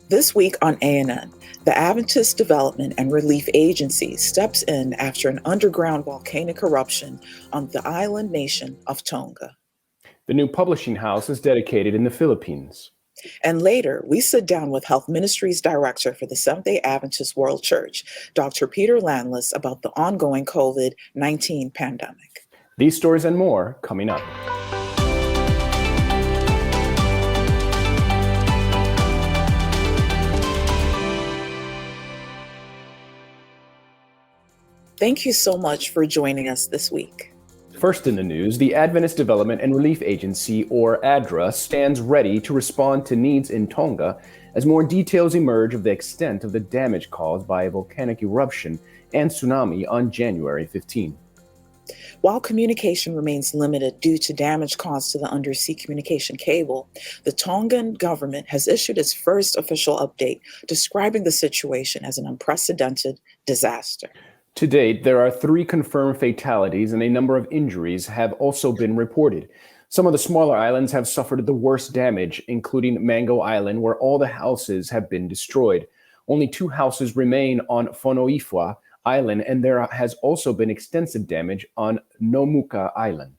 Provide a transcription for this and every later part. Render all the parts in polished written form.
This week on ANN, the Adventist Development and Relief Agency steps in after an underground volcanic eruption on the island nation of Tonga. The new publishing house is dedicated in the Philippines. And later, we sit down with Health Ministries Director for the Seventh-day Adventist World Church, Dr. Peter Landless, about the ongoing COVID-19 pandemic. These stories and more coming up. Thank you so much for joining us this week. First in the news, the Adventist Development and Relief Agency, or ADRA, stands ready to respond to needs in Tonga as more details emerge of the extent of the damage caused by a volcanic eruption and tsunami on January 15. While communication remains limited due to damage caused to the undersea communication cable, the Tongan government has issued its first official update describing the situation as an unprecedented disaster. To date, there are 3 confirmed fatalities and a number of injuries have also been reported. Some of the smaller islands have suffered the worst damage, including Mango Island, where all the houses have been destroyed. Only 2 houses remain on Fonoifua Island, and there has also been extensive damage on Nomuka Island.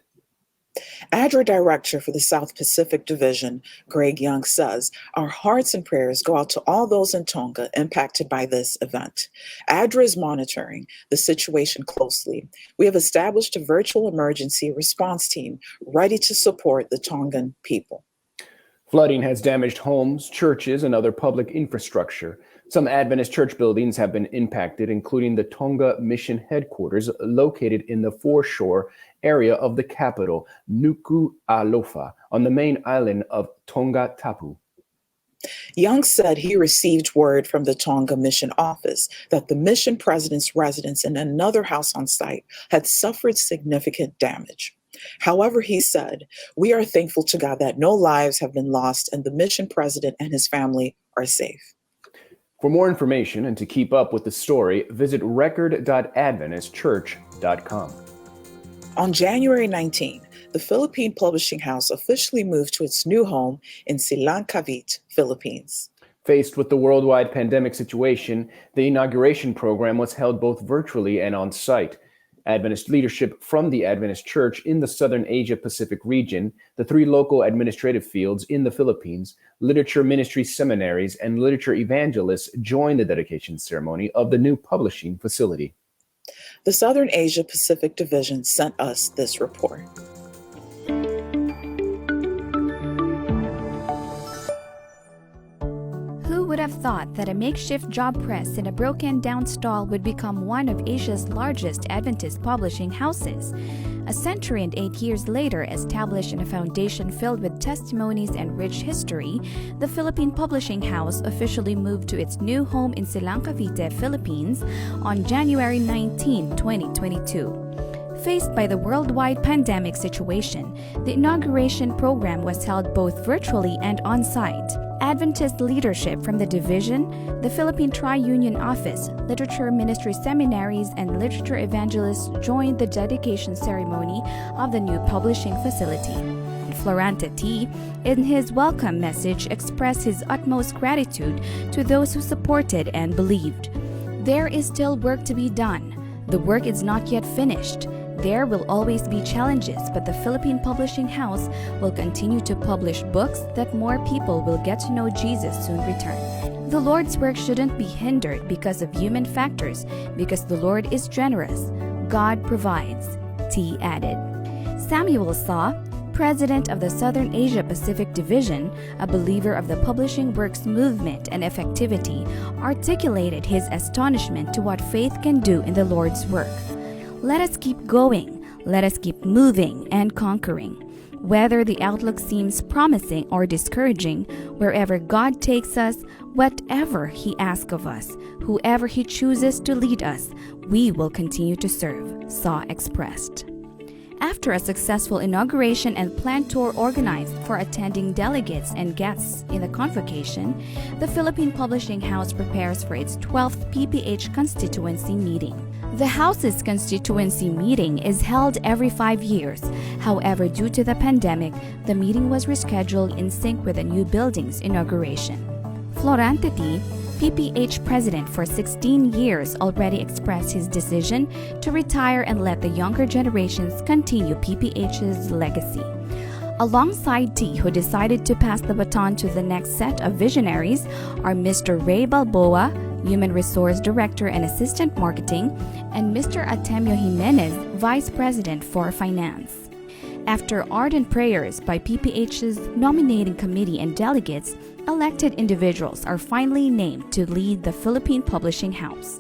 ADRA Director for the South Pacific Division, Greg Young, says, "Our hearts and prayers go out to all those in Tonga impacted by this event. ADRA is monitoring the situation closely. We have established a virtual emergency response team ready to support the Tongan people." Flooding has damaged homes, churches, and other public infrastructure. Some Adventist church buildings have been impacted, including the Tonga Mission Headquarters located in the foreshore area of the capital, Nuku'alofa, on the main island of Tonga Tapu. Young said he received word from the Tonga Mission Office that the mission president's residence and another house on site had suffered significant damage. However, he said, "We are thankful to God that no lives have been lost and the mission president and his family are safe." For more information and to keep up with the story, visit record.adventistchurch.com. On January 19, the Philippine Publishing House officially moved to its new home in Silang, Cavite, Philippines. Faced with the worldwide pandemic situation, the inauguration program was held both virtually and on site. Adventist leadership from the Adventist Church in the Southern Asia-Pacific region, the 3 local administrative fields in the Philippines, literature ministry seminaries, and literature evangelists joined the dedication ceremony of the new publishing facility. The Southern Asia-Pacific Division sent us this report. Who would have thought that a makeshift job press in a broken-down stall would become one of Asia's largest Adventist publishing houses? A century and 8 years later, established in a foundation filled with testimonies and rich history, the Philippine Publishing House officially moved to its new home in Silang, Cavite, Philippines on January 19, 2022. Faced by the worldwide pandemic situation, the inauguration program was held both virtually and on-site. Adventist leadership from the division, the Philippine Tri-Union Office, Literature Ministry Seminaries, and Literature Evangelists joined the dedication ceremony of the new publishing facility. Florante T., in his welcome message, expressed his utmost gratitude to those who supported and believed. "There is still work to be done. The work is not yet finished. There will always be challenges, but the Philippine Publishing House will continue to publish books that more people will get to know Jesus soon return. The Lord's work shouldn't be hindered because of human factors, because the Lord is generous. God provides," T added. Samuel Saw, president of the Southern Asia-Pacific Division, a believer of the publishing works movement and effectivity, articulated his astonishment to what faith can do in the Lord's work. "Let us keep going, let us keep moving and conquering. Whether the outlook seems promising or discouraging, wherever God takes us, whatever He asks of us, whoever He chooses to lead us, we will continue to serve," Saw expressed. After a successful inauguration and planned tour organized for attending delegates and guests in the convocation, the Philippine Publishing House prepares for its 12th PPH constituency meeting. The House's constituency meeting is held every 5 years. However, due to the pandemic, the meeting was rescheduled in sync with the new building's inauguration. Florantiti, PPH president for 16 years, already expressed his decision to retire and let the younger generations continue PPH's legacy. Alongside T, who decided to pass the baton to the next set of visionaries, are Mr. Ray Balboa, Human Resource Director and Assistant Marketing, and Mr. Atemio Jimenez, Vice President for Finance. After ardent prayers by PPH's nominating committee and delegates, elected individuals are finally named to lead the Philippine Publishing House.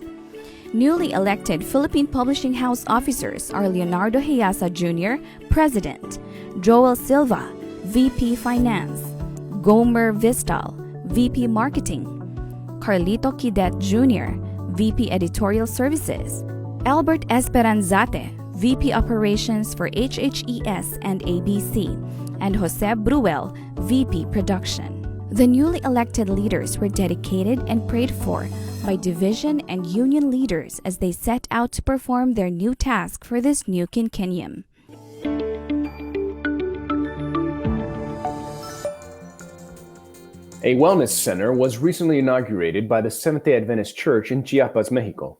Newly elected Philippine Publishing House officers are Leonardo Hiasa Jr., President, Joel Silva, VP Finance, Gomer Vistal, VP Marketing, Carlito Quidet Jr., VP Editorial Services, Albert Esperanzate, VP Operations for HHES and ABC, and Jose Bruel, VP Production. The newly elected leaders were dedicated and prayed for by division and union leaders as they set out to perform their new task for this new quinquennium. A wellness center was recently inaugurated by the Seventh-day Adventist Church in Chiapas, Mexico.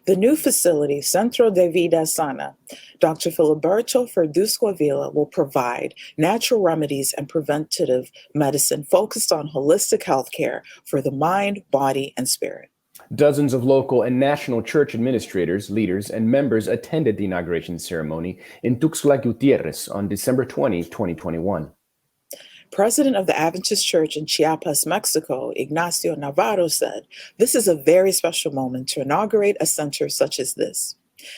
The new facility, Centro de Vida Sana, Dr. Filiberto Verduzco Avila will provide natural remedies and preventative medicine focused on holistic health care for the mind, body, and spirit. Dozens of local and national church administrators, leaders, and members attended the inauguration ceremony in Tuxtla Gutierrez on December 20, 2021. President of the Adventist Church in Chiapas, Mexico, Ignacio Navarro said, "This is a very special moment to inaugurate a center such as this.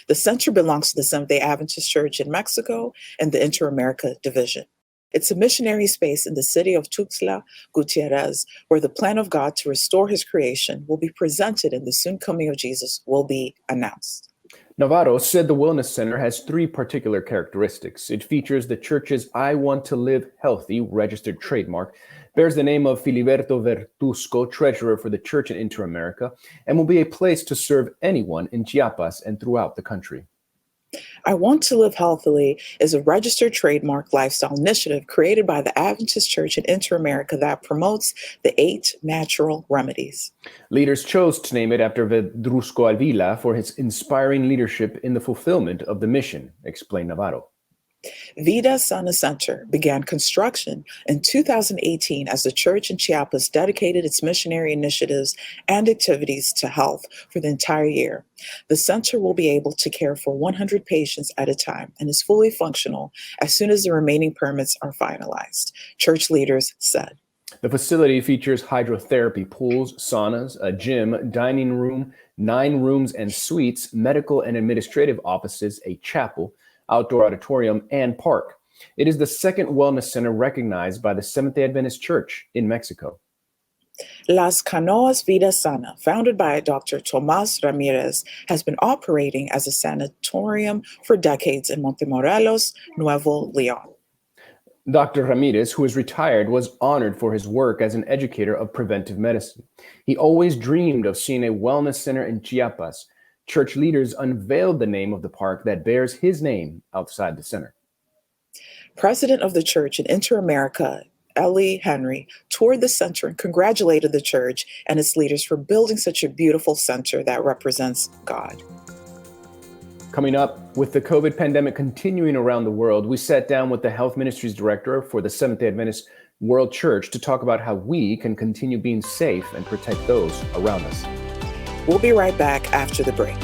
The center belongs to the Seventh-day Adventist Church in Mexico and the Inter-America Division. It's a missionary space in the city of Tuxtla Gutierrez, where the plan of God to restore his creation will be presented and the soon coming of Jesus will be announced." Navarro said the Wellness Center has three particular characteristics. It features the church's I Want to Live Healthy registered trademark, bears the name of Filiberto Verduzco, treasurer for the church in Inter-America, and will be a place to serve anyone in Chiapas and throughout the country. I Want to Live Healthily is a registered trademark lifestyle initiative created by the Adventist Church in Inter-America that promotes the 8 natural remedies. Leaders chose to name it after Verduzco Avila for his inspiring leadership in the fulfillment of the mission, explained Navarro. Vida Sana Center began construction in 2018 as the church in Chiapas dedicated its missionary initiatives and activities to health for the entire year. The center will be able to care for 100 patients at a time and is fully functional as soon as the remaining permits are finalized, church leaders said. The facility features hydrotherapy pools, saunas, a gym, dining room, 9 rooms and suites, medical and administrative offices, a chapel, outdoor auditorium, and park. It is the second wellness center recognized by the Seventh-day Adventist Church in Mexico. Las Canoas Vida Sana, founded by Dr. Tomas Ramirez, has been operating as a sanatorium for decades in Montemorelos, Nuevo León. Dr. Ramirez, who is retired, was honored for his work as an educator of preventive medicine. He always dreamed of seeing a wellness center in Chiapas. Church leaders unveiled the name of the park that bears his name outside the center. President of the church in Inter-America, Ellie Henry, toured the center and congratulated the church and its leaders for building such a beautiful center that represents God. Coming up, with the COVID pandemic continuing around the world, we sat down with the Health Ministries Director for the Seventh-day Adventist World Church to talk about how we can continue being safe and protect those around us. We'll be right back after the break.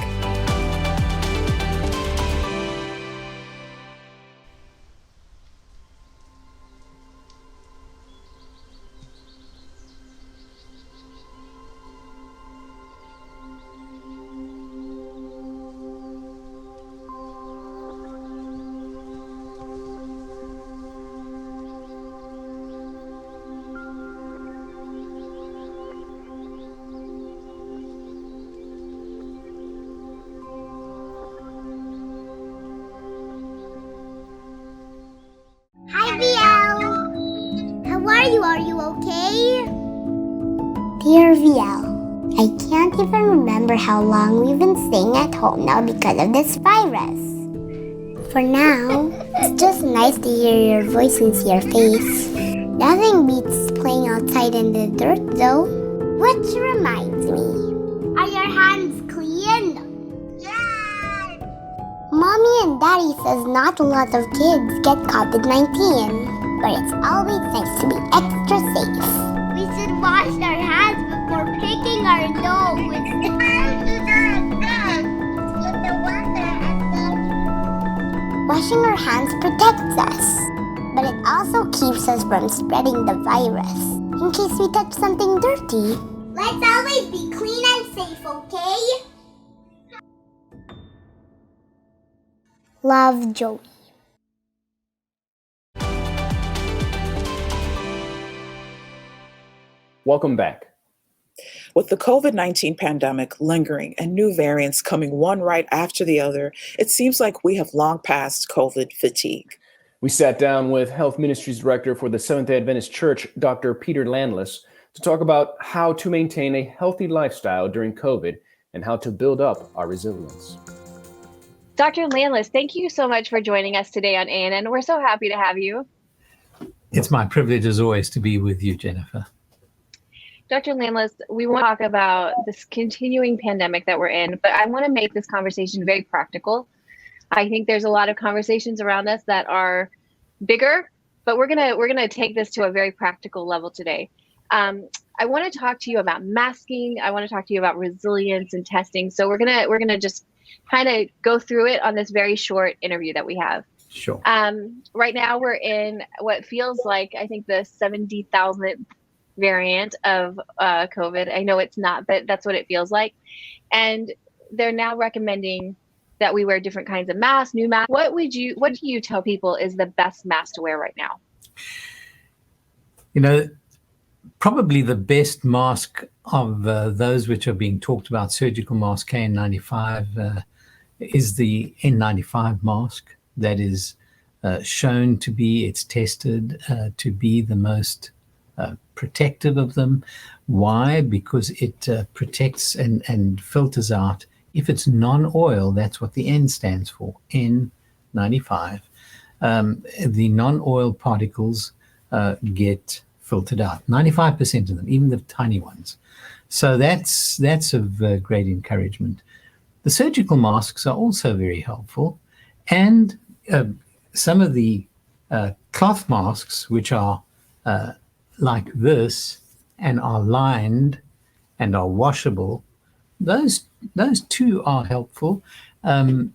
Hi, VL. How are you? Are you okay? Dear VL, I can't even remember how long we've been staying at home now because of this virus. For now, it's just nice to hear your voice and see your face. Nothing beats playing outside in the dirt though. Which reminds me. Are your hands clean? Yes! Mommy and Daddy says not a lot of kids get COVID-19, but it's always nice to be extra safe. We should wash our hands before picking our nose. Washing our hands protects us, but it also keeps us from spreading the virus. In case we touch something dirty, Let's always be clean and safe, okay? love, Joey. Welcome back. With the COVID-19 pandemic lingering and new variants coming one right after the other, it seems like we have long passed COVID fatigue. We sat down with Health Ministries Director for the Seventh-day Adventist Church, Dr. Peter Landless, to talk about how to maintain a healthy lifestyle during COVID and how to build up our resilience. Dr. Landless, thank you so much for joining us today on ANN. We're so happy to have you. It's my privilege as always to be with you, Jennifer. Dr. Landless, we want to talk about this continuing pandemic that we're in, but I want to make this conversation very practical. I think there's a lot of conversations around us that are bigger, but we're gonna take this to a very practical level today. I want to talk to you about masking. I want to talk to you about resilience and testing. So we're gonna just kind of go through it on this very short interview that we have. Sure. Right now we're in what feels like, I think, the 70,000th variant of COVID. I know it's not, but that's what it feels like. And they're now recommending that we wear different kinds of masks, new masks. What do you tell people is the best mask to wear right now? You know, probably the best mask of those which are being talked about, surgical mask KN95, is the N95 mask. That is shown to be, it's tested to be the most protective of them. Why? Because it protects and filters out. If it's non-oil, that's what the N stands for, N95. The non-oil particles get filtered out, 95% of them, even the tiny ones. So that's of great encouragement. The surgical masks are also very helpful. And some of the cloth masks, which are like this and are lined and are washable, those too are helpful. I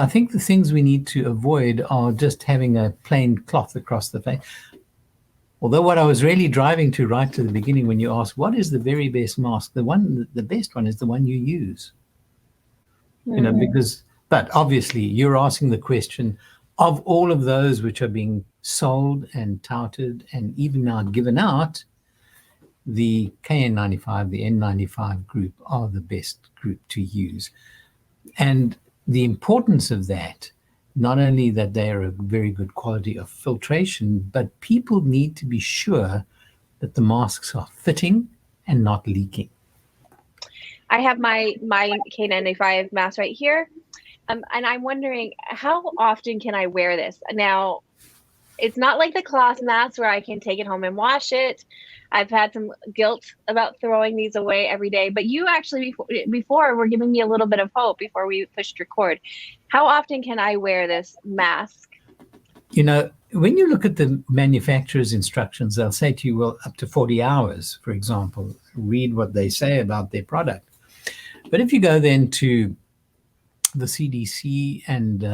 think the things we need to avoid are just having a plain cloth across the face. Although what I was really driving to right to the beginning when you asked, what is the very best mask? The best one is the one you use. But obviously you're asking the question of all of those which are being sold and touted and even now given out, the KN95, the N95 group are the best group to use. And the importance of that, not only that they are a very good quality of filtration, but people need to be sure that the masks are fitting and not leaking. I have my KN95 mask right here. And I'm wondering, how often can I wear this? Now, it's not like the cloth mask where I can take it home and wash it. I've had some guilt about throwing these away every day, but you actually before were giving me a little bit of hope before we pushed record. How often can I wear this mask? When you look at the manufacturer's instructions, they'll say to you, well, up to 40 hours, for example. Read what they say about their product. But if you go then to the CDC and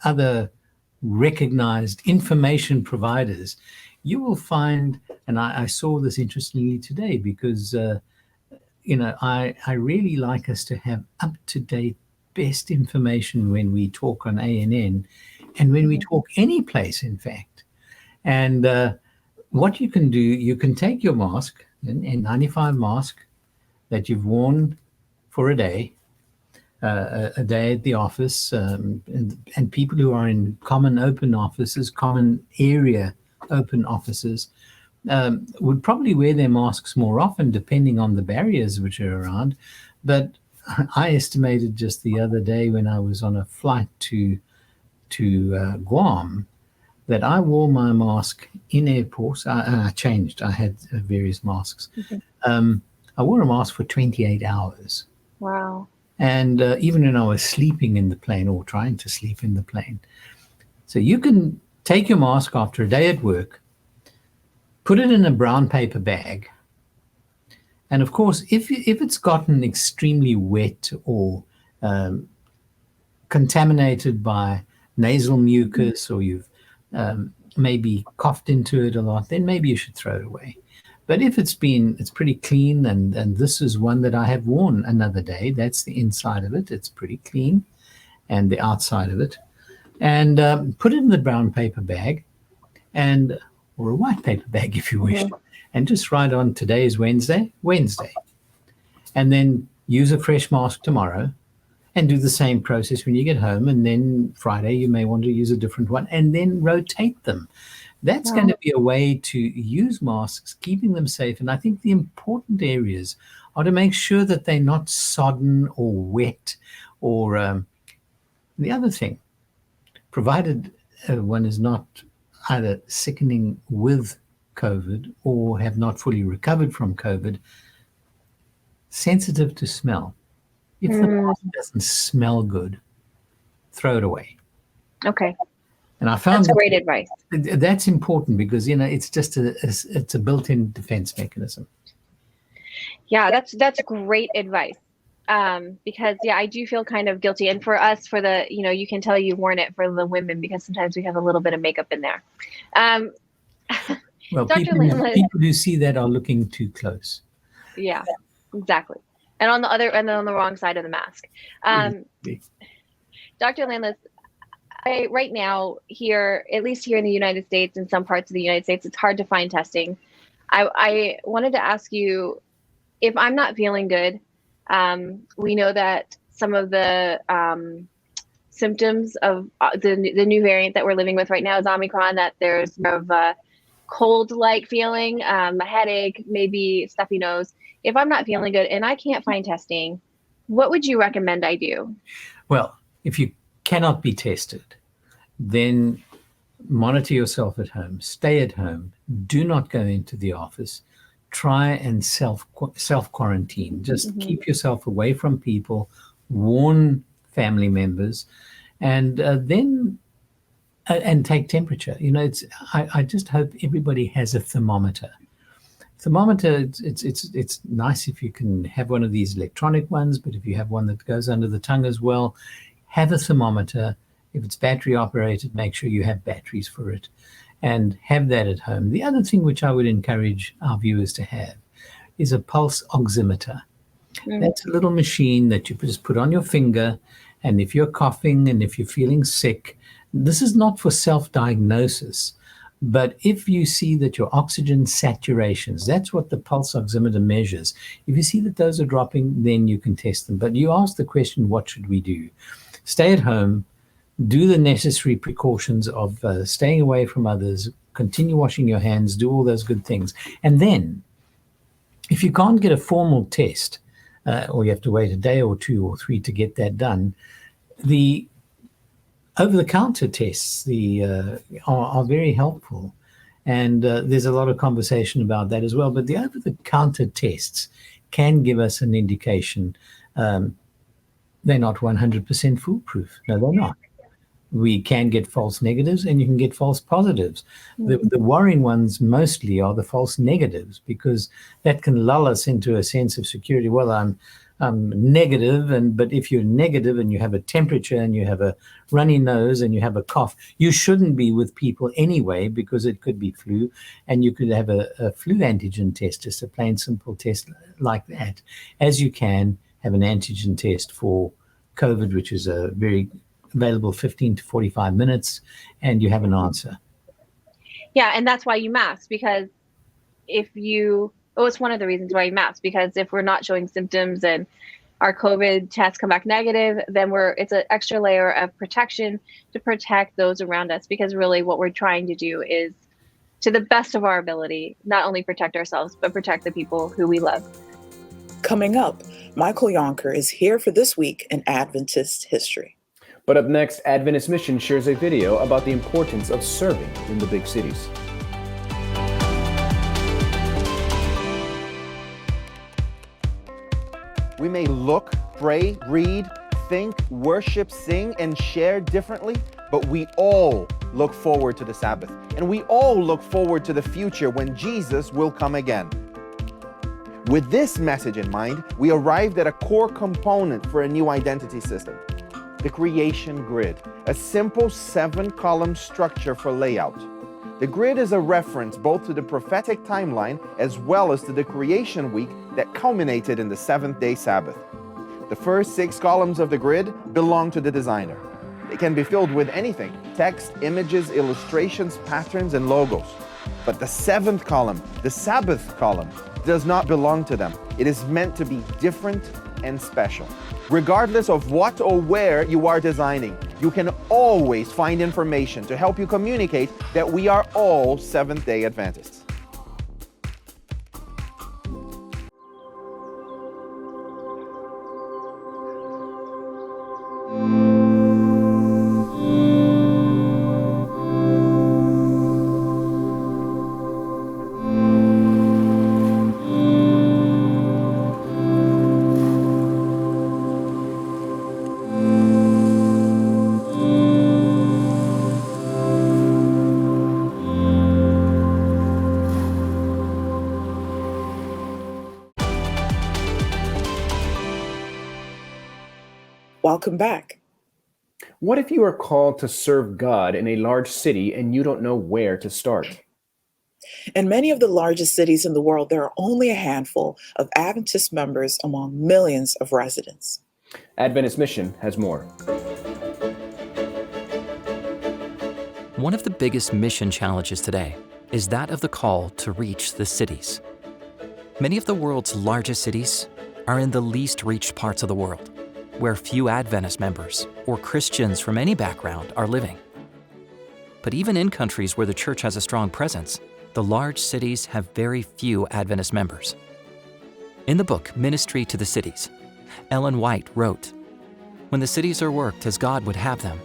other recognized information providers, you will find, and I saw this interestingly today because, I really like us to have up-to-date best information when we talk on ANN and when we talk any place, in fact. And what you can do, you can take your mask, an N95 mask that you've worn for a day at the office, and people who are in common open offices, common area open offices, would probably wear their masks more often depending on the barriers which are around. But I estimated just the other day when I was on a flight to Guam, that I wore my mask in airports. I changed. I had various masks. I wore a mask for 28 hours. Wow. And even when I was sleeping in the plane or trying to sleep in the plane. So you can take your mask after a day at work, put it in a brown paper bag. And of course, if it's gotten extremely wet or contaminated by nasal mucus, or you've maybe coughed into it a lot, then maybe you should throw it away. But if it's pretty clean, and this is one that I have worn another day, that's the inside of it, it's pretty clean, and the outside of it, and put it in the brown paper bag, or a white paper bag if you wish, and just write on today is Wednesday, and then use a fresh mask tomorrow, and do the same process when you get home, and then Friday you may want to use a different one, and then rotate them. That's going to be a way to use masks, keeping them safe. And I think the important areas are to make sure that they're not sodden or wet, or the other thing, provided one is not either sickening with COVID or have not fully recovered from COVID, sensitive to smell. If the mask doesn't smell good, throw it away. Okay. And I found that's great advice. That's important because, it's just it's a built-in defense mechanism. Yeah, that's great advice. Because I do feel kind of guilty. And for us, for the, you can tell you've worn it for the women because sometimes we have a little bit of makeup in there. Well, Dr. people who see that are looking too close. Yeah, exactly. And on the wrong side of the mask. Dr. Landless, right now here, at least here in the United States, in some parts of the United States, it's hard to find testing. I wanted to ask you, if I'm not feeling good, we know that some of the symptoms of the new variant that we're living with right now is Omicron, that there's more of a cold-like feeling, a headache, maybe stuffy nose. If I'm not feeling good and I can't find testing, what would you recommend I do? Well, if you cannot be tested, then monitor yourself at home, stay at home, do not go into the office, try and self-quarantine. Just keep yourself away from people, warn family members, and then take temperature. I just hope everybody has a thermometer. It's nice if you can have one of these electronic ones, but if you have one that goes under the tongue as well, have a thermometer. If it's battery operated, make sure you have batteries for it and have that at home. The other thing which I would encourage our viewers to have is a pulse oximeter. That's a little machine that you just put on your finger, and if you're coughing and if you're feeling sick, this is not for self-diagnosis, but if you see that your oxygen saturations, that's what the pulse oximeter measures. If you see that those are dropping, then you can test them. But you ask the question, what should we do? Stay at home, do the necessary precautions of staying away from others, continue washing your hands, do all those good things. And then, if you can't get a formal test, or you have to wait a day or 2 or 3 to get that done, the over-the-counter tests are very helpful. And there's a lot of conversation about that as well. But the over-the-counter tests can give us an indication. They're not 100% foolproof. No, they're not. We can get false negatives and you can get false positives. The worrying ones mostly are the false negatives, because that can lull us into a sense of security. Well, I'm negative, but if you're negative and you have a temperature and you have a runny nose and you have a cough, you shouldn't be with people anyway, because it could be flu, and you could have a flu antigen test, just a plain simple test like that, as you can have an antigen test for COVID, which is a very available 15 to 45 minutes, and you have an answer. Yeah, and that's why you mask, because it's one of the reasons why you mask, because if we're not showing symptoms and our COVID tests come back negative, then it's an extra layer of protection to protect those around us, because really what we're trying to do is, to the best of our ability, not only protect ourselves, but protect the people who we love. Coming up, Michael Yonker is here for This Week in Adventist History. But up next, Adventist Mission shares a video about the importance of serving in the big cities. We may look, pray, read, think, worship, sing, and share differently, but we all look forward to the Sabbath. And we all look forward to the future when Jesus will come again. With this message in mind, we arrived at a core component for a new identity system: the creation grid, a simple 7-column structure for layout. The grid is a reference both to the prophetic timeline as well as to the creation week that culminated in the 7th-day Sabbath. The first 6 columns of the grid belong to the designer. They can be filled with anything: text, images, illustrations, patterns, and logos. But the 7th column, the Sabbath column, does not belong to them. It is meant to be different and special. Regardless of what or where you are designing, you can always find information to help you communicate that we are all Seventh-day Adventists. Welcome back. What if you are called to serve God in a large city and you don't know where to start? In many of the largest cities in the world, there are only a handful of Adventist members among millions of residents. Adventist Mission has more. One of the biggest mission challenges today is that of the call to reach the cities. Many of the world's largest cities are in the least reached parts of the world, where few Adventist members or Christians from any background are living. But even in countries where the church has a strong presence, the large cities have very few Adventist members. In the book, Ministry to the Cities, Ellen White wrote, "When the cities are worked as God would have them,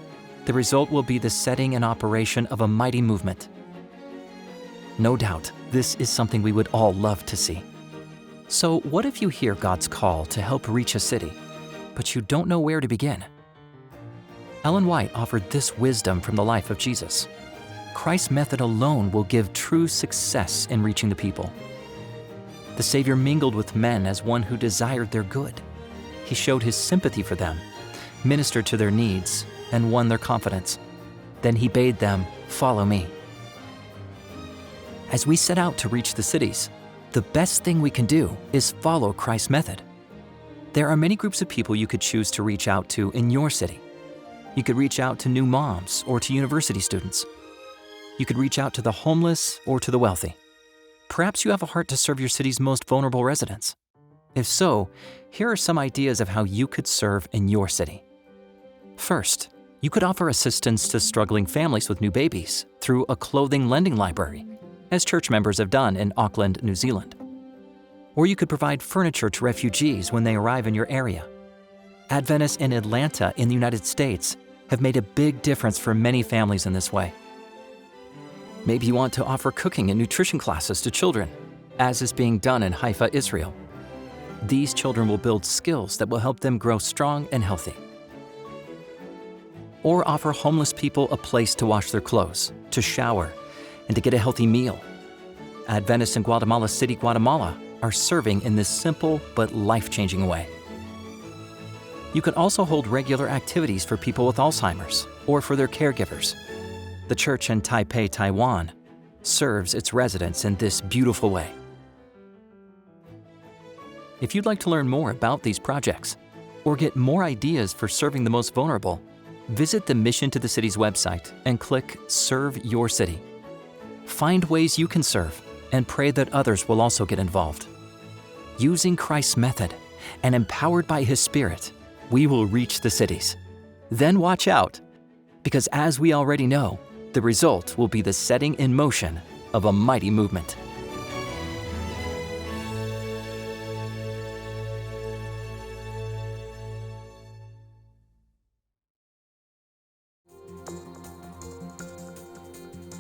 the result will be the setting and operation of a mighty movement." No doubt, this is something we would all love to see. So what if you hear God's call to help reach a city, but you don't know where to begin? Ellen White offered this wisdom from the life of Jesus. Christ's method alone will give true success in reaching the people. The Savior mingled with men as one who desired their good. He showed his sympathy for them, ministered to their needs, and won their confidence. Then he bade them, "Follow me." As we set out to reach the cities, the best thing we can do is follow Christ's method. There are many groups of people you could choose to reach out to in your city. You could reach out to new moms or to university students. You could reach out to the homeless or to the wealthy. Perhaps you have a heart to serve your city's most vulnerable residents. If so, here are some ideas of how you could serve in your city. First, you could offer assistance to struggling families with new babies through a clothing lending library, as church members have done in Auckland, New Zealand. Or you could provide furniture to refugees when they arrive in your area. Adventists in Atlanta in the United States have made a big difference for many families in this way. Maybe you want to offer cooking and nutrition classes to children, as is being done in Haifa, Israel. These children will build skills that will help them grow strong and healthy. Or offer homeless people a place to wash their clothes, to shower, and to get a healthy meal. Adventists in Guatemala City, Guatemala are serving in this simple but life-changing way. You could also hold regular activities for people with Alzheimer's or for their caregivers. The church in Taipei, Taiwan, serves its residents in this beautiful way. If you'd like to learn more about these projects or get more ideas for serving the most vulnerable, visit the Mission to the Cities website and click Serve Your City. Find ways you can serve and pray that others will also get involved. Using Christ's method and empowered by His Spirit, we will reach the cities. Then watch out, because as we already know, the result will be the setting in motion of a mighty movement.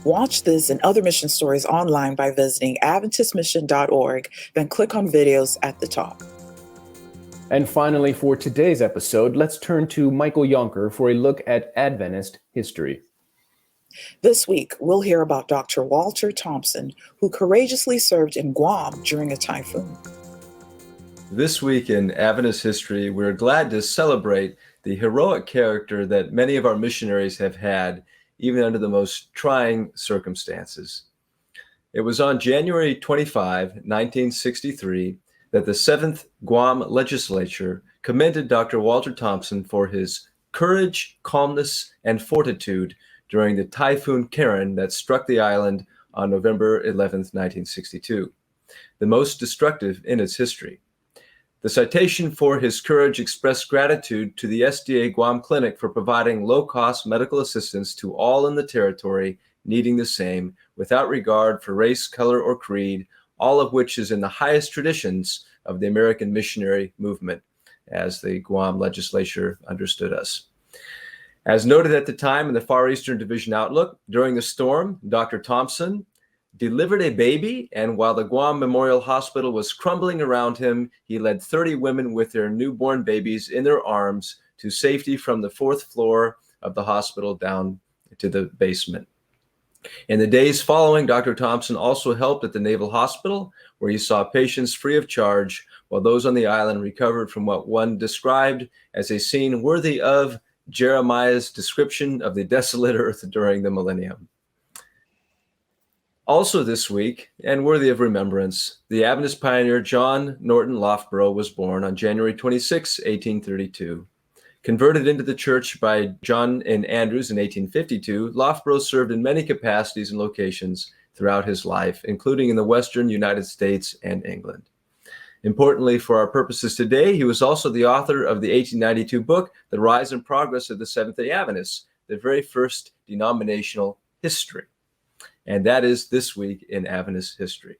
Watch this and other mission stories online by visiting AdventistMission.org, then click on videos at the top. And finally, for today's episode, let's turn to Michael Yonker for a look at Adventist history. This week, we'll hear about Dr. Walter Thompson, who courageously served in Guam during a typhoon. This week in Adventist history, we're glad to celebrate the heroic character that many of our missionaries have had, even under the most trying circumstances. It was on January 25, 1963, that the 7th Guam legislature commended Dr. Walter Thompson for his courage, calmness, and fortitude during the Typhoon Karen that struck the island on November 11, 1962, the most destructive in its history. The citation for his courage expressed gratitude to the SDA Guam Clinic for providing low-cost medical assistance to all in the territory needing the same, without regard for race, color, or creed, all of which is in the highest traditions of the American missionary movement, as the Guam legislature understood us. As noted at the time in the Far Eastern Division Outlook, during the storm, Dr. Thompson delivered a baby, and while the Guam Memorial Hospital was crumbling around him, he led 30 women with their newborn babies in their arms to safety from the 4th floor of the hospital down to the basement. In the days following, Dr. Thompson also helped at the Naval Hospital, where he saw patients free of charge, while those on the island recovered from what one described as a scene worthy of Jeremiah's description of the desolate earth during the millennium. Also this week, and worthy of remembrance, the Adventist pioneer John Norton Loughborough was born on January 26, 1832. Converted into the church by John and Andrews in 1852, Loughborough served in many capacities and locations throughout his life, including in the Western United States and England. Importantly for our purposes today, he was also the author of the 1892 book, The Rise and Progress of the Seventh-day Adventists, the very first denominational history. And that is this week in Adventist history.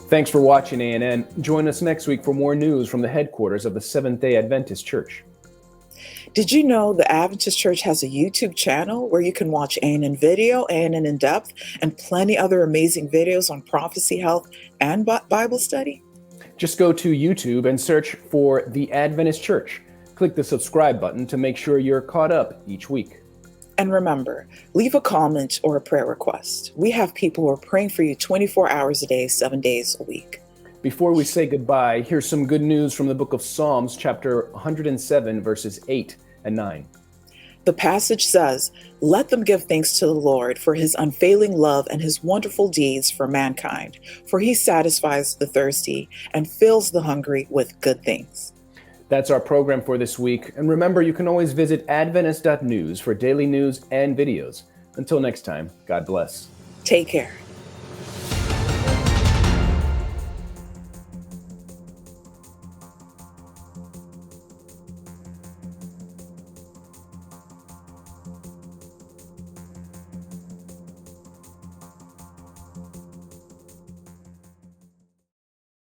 Thanks for watching, ANN. Join us next week for more news from the headquarters of the Seventh-day Adventist Church. Did you know the Adventist Church has a YouTube channel where you can watch ANN Video, ANN In Depth, and plenty other amazing videos on prophecy, health, and Bible study? Just go to YouTube and search for the Adventist Church. Click the subscribe button to make sure you're caught up each week. And remember, leave a comment or a prayer request. We have people who are praying for you 24 hours a day, 7 days a week. Before we say goodbye, here's some good news from the book of Psalms, chapter 107, verses 8 and 9. The passage says, "Let them give thanks to the Lord for his unfailing love and his wonderful deeds for mankind, for he satisfies the thirsty and fills the hungry with good things." That's our program for this week. And remember, you can always visit Adventist.news for daily news and videos. Until next time, God bless. Take care.